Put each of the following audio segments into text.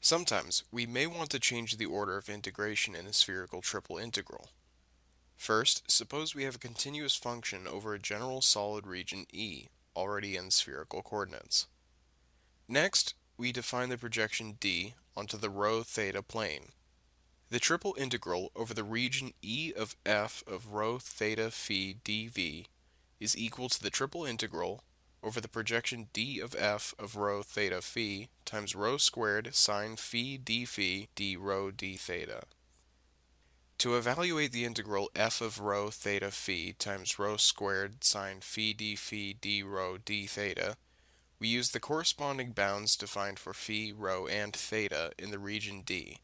Sometimes, we may want to change the order of integration in a spherical triple integral. First, suppose we have a continuous function over a general solid region E, already in spherical coordinates. Next, we define the projection D onto the rho theta plane. The triple integral over the region E of f of rho theta phi dv is equal to the triple integral over the projection d of f of rho theta phi times rho squared sine phi d phi d rho d theta. To evaluate the integral f of rho theta phi times rho squared sine phi d rho d theta, we use the corresponding bounds defined for phi, rho, and theta in the region D.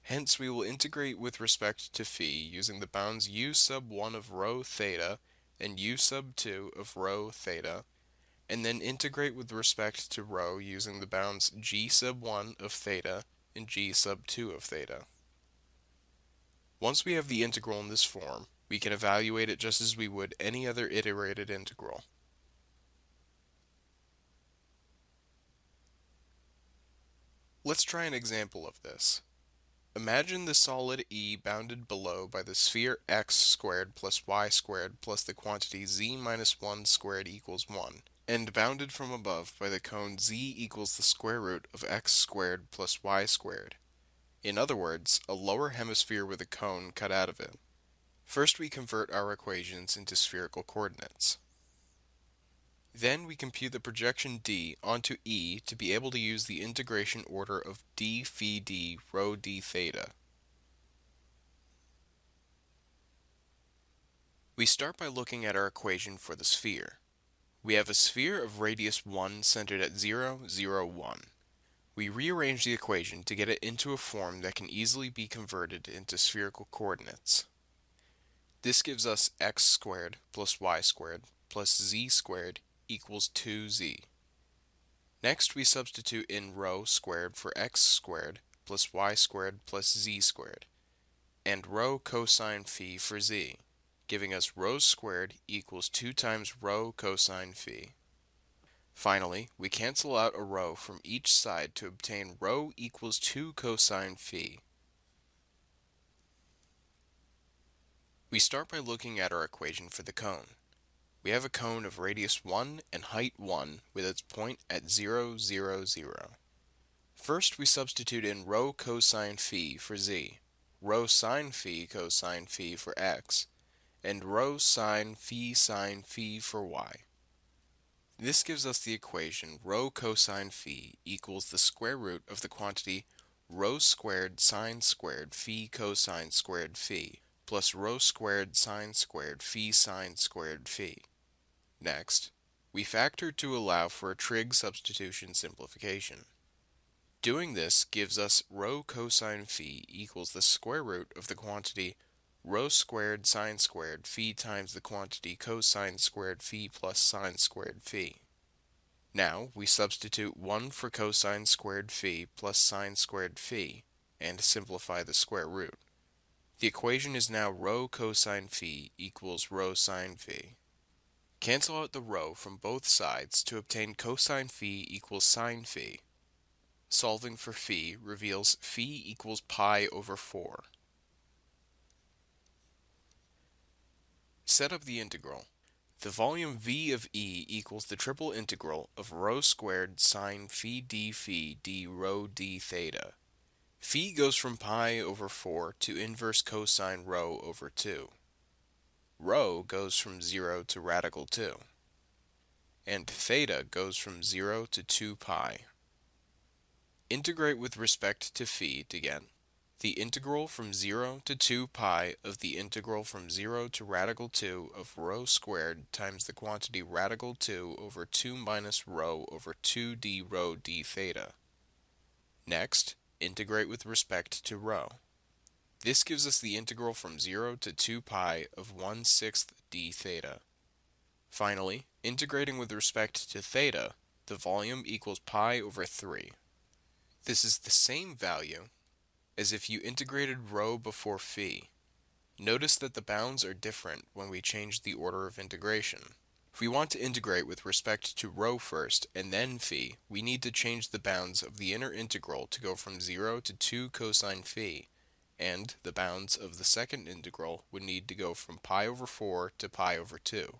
Hence, we will integrate with respect to phi using the bounds u sub 1 of rho theta and u sub 2 of rho theta, and then integrate with respect to rho using the bounds g sub 1 of theta and g sub 2 of theta. Once we have the integral in this form, we can evaluate it just as we would any other iterated integral. Let's try an example of this. Imagine the solid E bounded below by the sphere x squared plus y squared plus the quantity z minus 1 squared equals 1, and bounded from above by the cone z equals the square root of x squared plus y squared. In other words, a lower hemisphere with a cone cut out of it. First, we convert our equations into spherical coordinates. Then we compute the projection D onto E to be able to use the integration order of d phi d rho d theta. We start by looking at our equation for the sphere. We have a sphere of radius 1 centered at 0, 0, 1. We rearrange the equation to get it into a form that can easily be converted into spherical coordinates. This gives us x squared plus y squared plus z squared equals 2z. Next, we substitute in rho squared for x squared plus y squared plus z squared, and rho cosine phi for z, giving us rho squared equals 2 times rho cosine phi. Finally, we cancel out a rho from each side to obtain rho equals 2 cosine phi. We start by looking at our equation for the cone. We have a cone of radius 1 and height 1 with its point at 0, 0, 0. First, we substitute in rho cosine phi for z, rho sine phi cosine phi for x, and rho sine phi for y. This gives us the equation rho cosine phi equals the square root of the quantity rho squared sine squared phi cosine squared phi plus rho squared sine squared phi sine squared phi. Next, we factor to allow for a trig substitution simplification. Doing this gives us rho cosine phi equals the square root of the quantity rho squared sine squared phi times the quantity cosine squared phi plus sine squared phi. Now, we substitute 1 for cosine squared phi plus sine squared phi, and simplify the square root. The equation is now rho cosine phi equals rho sine phi. Cancel out the rho from both sides to obtain cosine phi equals sine phi. Solving for phi reveals phi equals pi over 4. Set up the integral. The volume V of E equals the triple integral of rho squared sine phi d rho d theta. Phi goes from pi over 4 to inverse cosine rho over 2. Rho goes from 0 to radical 2. And theta goes from 0 to 2 pi. Integrate with respect to phi to get the integral from 0 to 2 pi of the integral from 0 to radical 2 of rho squared times the quantity radical 2 over 2 minus rho over 2 d rho d theta. Next, integrate with respect to rho. This gives us the integral from 0 to 2 pi of 1/6 d theta. Finally, integrating with respect to theta, the volume equals pi over 3. This is the same value as if you integrated rho before phi. Notice that the bounds are different when we change the order of integration. If we want to integrate with respect to rho first and then phi, we need to change the bounds of the inner integral to go from 0 to 2 cosine phi, and the bounds of the second integral would need to go from pi over 4 to pi over 2.